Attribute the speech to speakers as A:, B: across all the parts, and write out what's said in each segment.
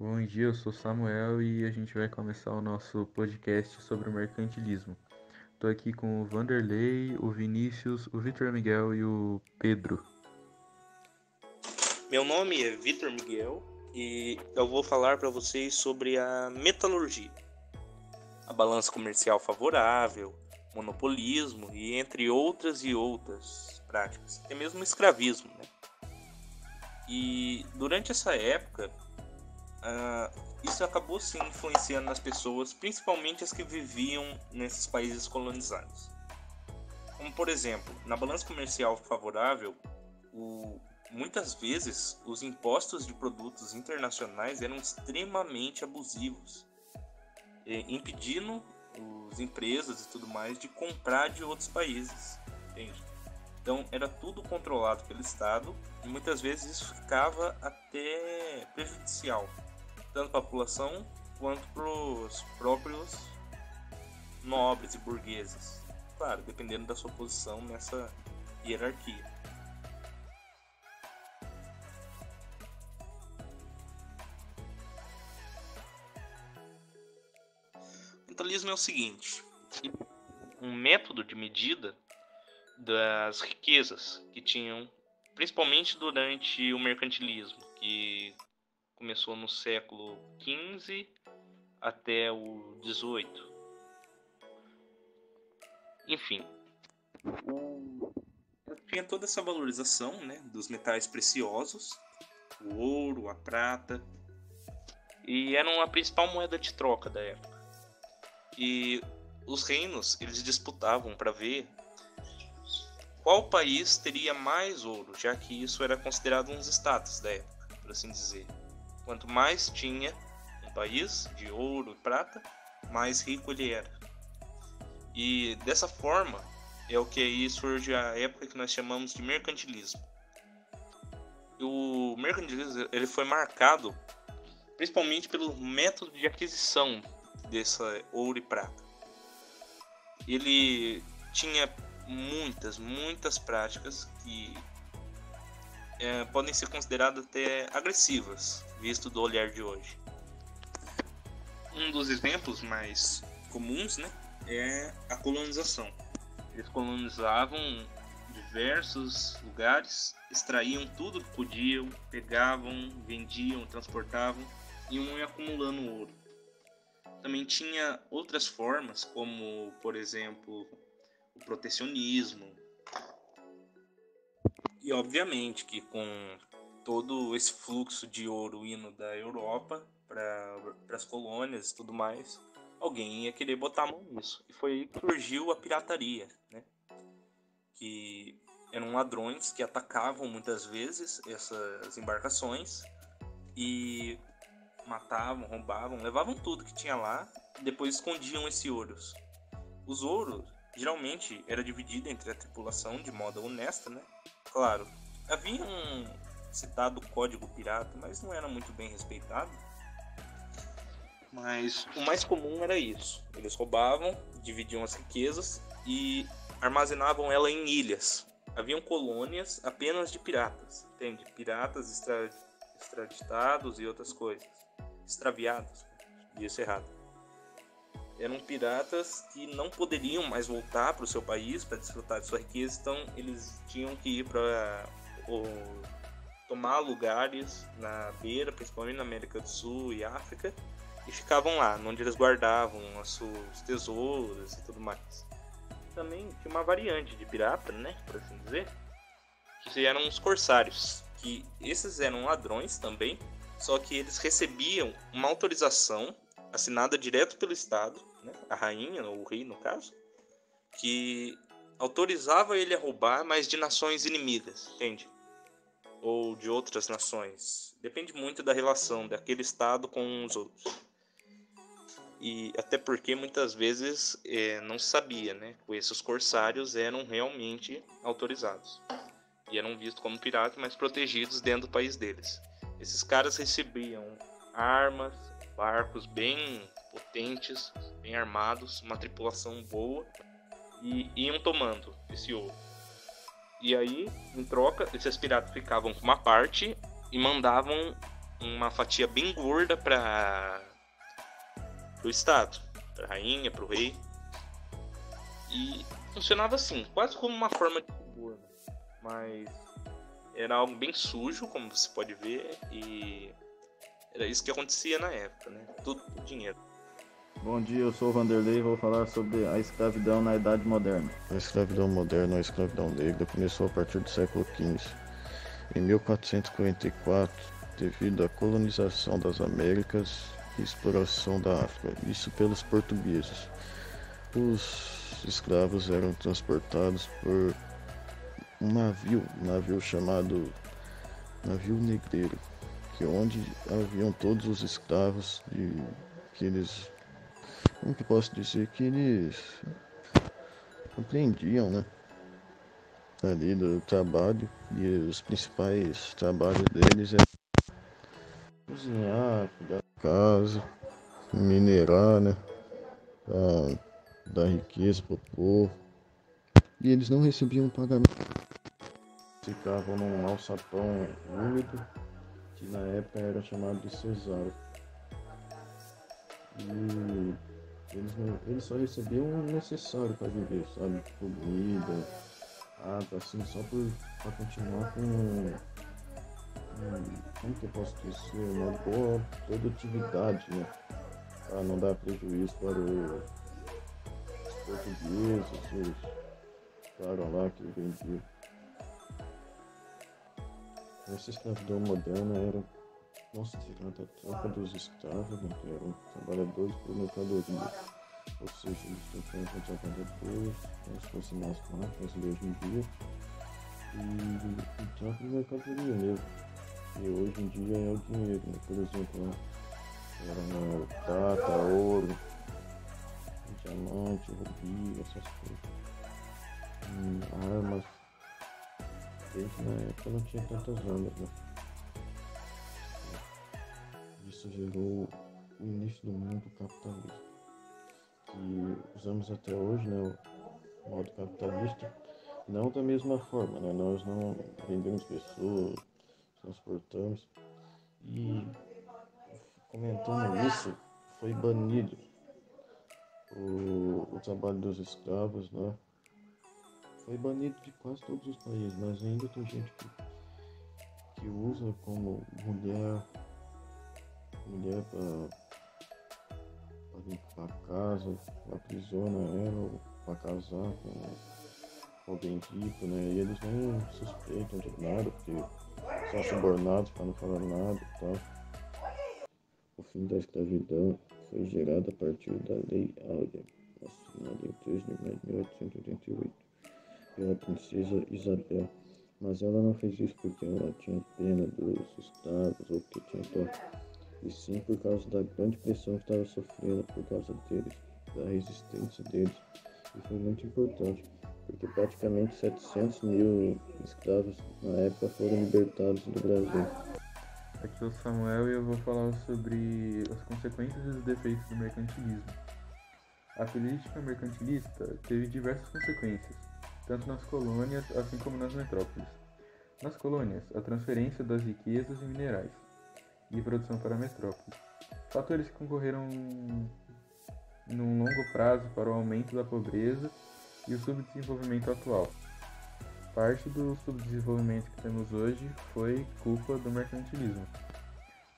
A: Bom dia, eu sou Samuel e a gente vai começar o nosso podcast sobre o mercantilismo. Estou aqui com o Vanderlei, o Vinícius, o Vitor Miguel e o Pedro.
B: Meu nome é Vitor Miguel e eu vou falar para vocês sobre a metalurgia, a balança comercial favorável, monopolismo e entre outras práticas, até mesmo o escravismo, né? E durante essa época, isso acabou sim influenciando nas pessoas, principalmente as que viviam nesses países colonizados. Como por exemplo, na balança comercial favorável, muitas vezes os impostos de produtos internacionais eram extremamente abusivos, impedindo as empresas e tudo mais de comprar de outros países, entende? Então era tudo controlado pelo Estado e muitas vezes isso ficava até prejudicial, tanto para a população quanto para os próprios nobres e burgueses, claro, dependendo da sua posição nessa hierarquia. O capitalismo é o seguinte: um método de medida das riquezas que tinham, principalmente durante o mercantilismo, que começou no século XV até o XVIII. Enfim, tinha toda essa valorização, né, dos metais preciosos, o ouro, a prata, e eram a principal moeda de troca da época. E os reinos, eles disputavam para ver qual país teria mais ouro, já que isso era considerado um status da época, por assim dizer. Quanto mais tinha um país de ouro e prata, mais rico ele era. E dessa forma é o que aí surge a época que nós chamamos de mercantilismo. O mercantilismo ele foi marcado principalmente pelo método de aquisição dessa ouro e prata. Ele tinha muitas práticas que podem ser consideradas até agressivas, visto do olhar de hoje. Um dos exemplos mais comuns, né, é a colonização. Eles colonizavam diversos lugares, extraíam tudo que podiam, pegavam, vendiam, transportavam e iam acumulando ouro. Também tinha outras formas, como, por exemplo, o protecionismo. E obviamente que com todo esse fluxo de ouro indo da Europa para as colônias e tudo mais, alguém ia querer botar a mão nisso. E foi aí que surgiu a pirataria, né? Que eram ladrões que atacavam muitas vezes essas embarcações e matavam, roubavam, levavam tudo que tinha lá e depois escondiam esse ouros. Os ouros geralmente era dividido entre a tripulação de modo honesta, né? Claro, havia um citado código pirata, mas não era muito bem respeitado. Mas o mais comum era isso. Eles roubavam, dividiam as riquezas e armazenavam ela em ilhas. Haviam colônias apenas de piratas, entende? Piratas extraditados e outras coisas. Extraviados, disse errado. Eram piratas que não poderiam mais voltar para o seu país para desfrutar de sua riqueza, então eles tinham que ir para tomar lugares na beira, principalmente na América do Sul e África, e ficavam lá, onde eles guardavam os seus tesouros e tudo mais. Também tinha uma variante de pirata, né, por assim dizer, que eram os corsários, que esses eram ladrões também, só que eles recebiam uma autorização assinada direto pelo Estado, né, a rainha, ou o rei no caso, que autorizava ele a roubar, mas de nações inimigas, entende? Ou de outras nações. Depende muito da relação daquele Estado com os outros. E até porque muitas vezes não se sabia, né? Que esses corsários eram realmente autorizados. E eram vistos como piratas, mas protegidos dentro do país deles. Esses caras recebiam armas, barcos bem potentes, bem armados, uma tripulação boa e iam tomando esse ouro. E aí, em troca, esses piratas ficavam com uma parte e mandavam uma fatia bem gorda para o Estado, para a rainha, para o rei. E funcionava assim, quase como uma forma de suborno, mas era algo bem sujo, como você pode ver, e era isso que acontecia na época, né? Tudo por dinheiro.
C: Bom dia, eu sou o Vanderlei e vou falar sobre a escravidão na Idade Moderna.
D: A escravidão moderna, ou escravidão negra, começou a partir do século XV. Em 1444, devido à colonização das Américas e exploração da África, isso pelos portugueses. Os escravos eram transportados por um navio chamado navio negreiro, que onde haviam todos os escravos que eles, como que posso dizer, que eles aprendiam, né? Ali do trabalho, e os principais trabalhos deles é cozinhar, cuidar da casa, minerar, né? Dar riqueza pro povo. E eles não recebiam pagamento. Ficavam num alçapão úmido, que na época era chamado de cesário. E eles só recebiam o necessário para viver, sabe? Comida, água, assim, só para continuar com, como que eu posso dizer, uma boa produtividade, né? Para não dar prejuízo para os portugueses, os caras lá que vendiam. Essa escravidão moderna era considerada a troca dos escravos, né, que eram trabalhadores por mercadoria. Ou seja, eles trocavam com trabalhadores, como se fossem nas máquinas de hoje em dia, e troca de mercadoria mesmo. E hoje em dia é o dinheiro, né? Por exemplo, era prata, ouro, diamante, rubi, essas coisas. Armas. Desde na época não tinha tantas armas, né? Isso gerou o início do mundo capitalista, que usamos até hoje, né? O modo capitalista, não da mesma forma, né? Nós não vendemos pessoas, transportamos, e comentando isso, foi banido o trabalho dos escravos, né? Foi banido de quase todos os países, mas ainda tem gente que usa como mulher para limpar a casa, aprisiona ela para casar com alguém rico, né? E eles nem suspeitam de nada, porque são subornados para não falar nada e tal. O fim da escravidão foi gerado a partir da Lei Áurea, assinada em 3 de maio de 1888. Pela princesa Isabel, mas ela não fez isso porque ela tinha pena dos escravos ou porque tinha dó, e sim por causa da grande pressão que estava sofrendo por causa deles, da resistência deles. E foi muito importante, porque praticamente 700 mil escravos na época foram libertados do Brasil.
A: Aqui é o Samuel e eu vou falar sobre as consequências e os defeitos do mercantilismo. A política mercantilista teve diversas consequências, tanto nas colônias assim como nas metrópoles. Nas colônias, a transferência das riquezas e minerais e produção para a metrópole. Fatores que concorreram num longo prazo para o aumento da pobreza e o subdesenvolvimento atual. Parte do subdesenvolvimento que temos hoje foi culpa do mercantilismo.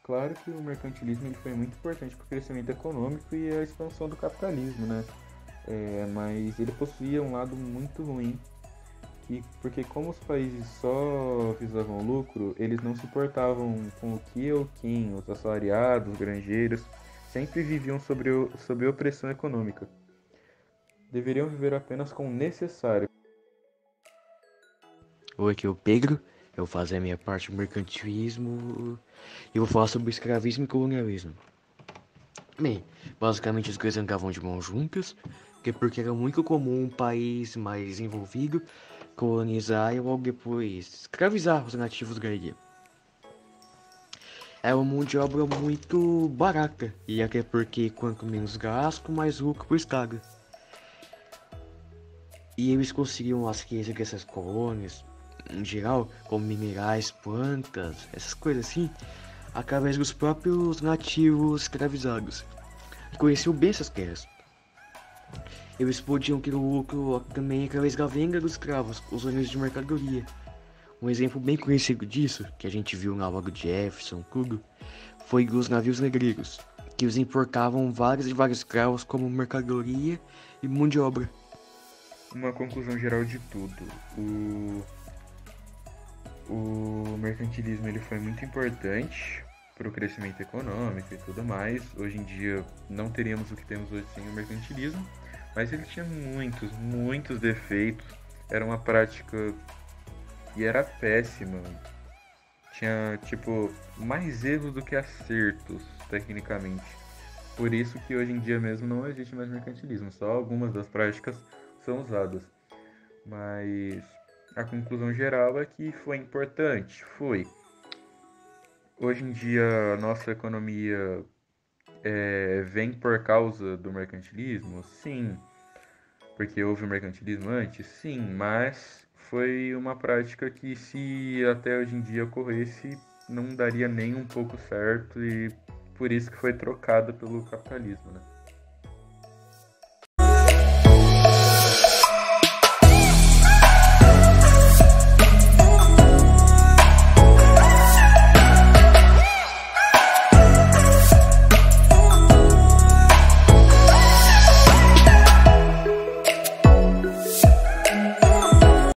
A: Claro que o mercantilismo ele foi muito importante para o crescimento econômico e a expansão do capitalismo, né? Mas ele possuía um lado muito ruim, porque como os países só visavam lucro, eles não se importavam com o que ou quem, os assalariados, os granjeiros, sempre viviam sob opressão econômica. Deveriam viver apenas com o necessário.
E: Oi, aqui é o Pedro, eu vou fazer a minha parte do mercantilismo e vou falar sobre o escravismo e colonialismo. Bem, basicamente as coisas andavam de mãos juntas, porque era muito comum um país mais desenvolvido colonizar e logo depois escravizar os nativos da ilha. Era uma mão de obra muito barata, e até porque quanto menos gasto, mais lucro para o Estado. E eles conseguiam as riquezas dessas colônias, em geral, como minerais, plantas, essas coisas assim, através dos próprios nativos escravizados. Conheciam bem essas terras. Eles podiam ter lucro também através da venda dos escravos, os ônibus de mercadoria. Um exemplo bem conhecido disso, que a gente viu na Lago Jefferson, tudo, foi os navios negreiros, que eles importavam vários e vários escravos como mercadoria e mão de obra.
A: Uma conclusão geral de tudo. O mercantilismo ele foi muito importante para o crescimento econômico e tudo mais. Hoje em dia não teríamos o que temos hoje sem o mercantilismo, mas ele tinha muitos defeitos. Era uma prática e era péssima. Tinha, mais erros do que acertos, tecnicamente. Por isso que hoje em dia mesmo não existe mais mercantilismo. Só algumas das práticas são usadas. Mas a conclusão geral é que foi importante. Foi. Hoje em dia a nossa economia vem por causa do mercantilismo? Sim. Porque houve o mercantilismo antes? Sim, mas foi uma prática que se até hoje em dia ocorresse não daria nem um pouco certo e por isso que foi trocada pelo capitalismo, né?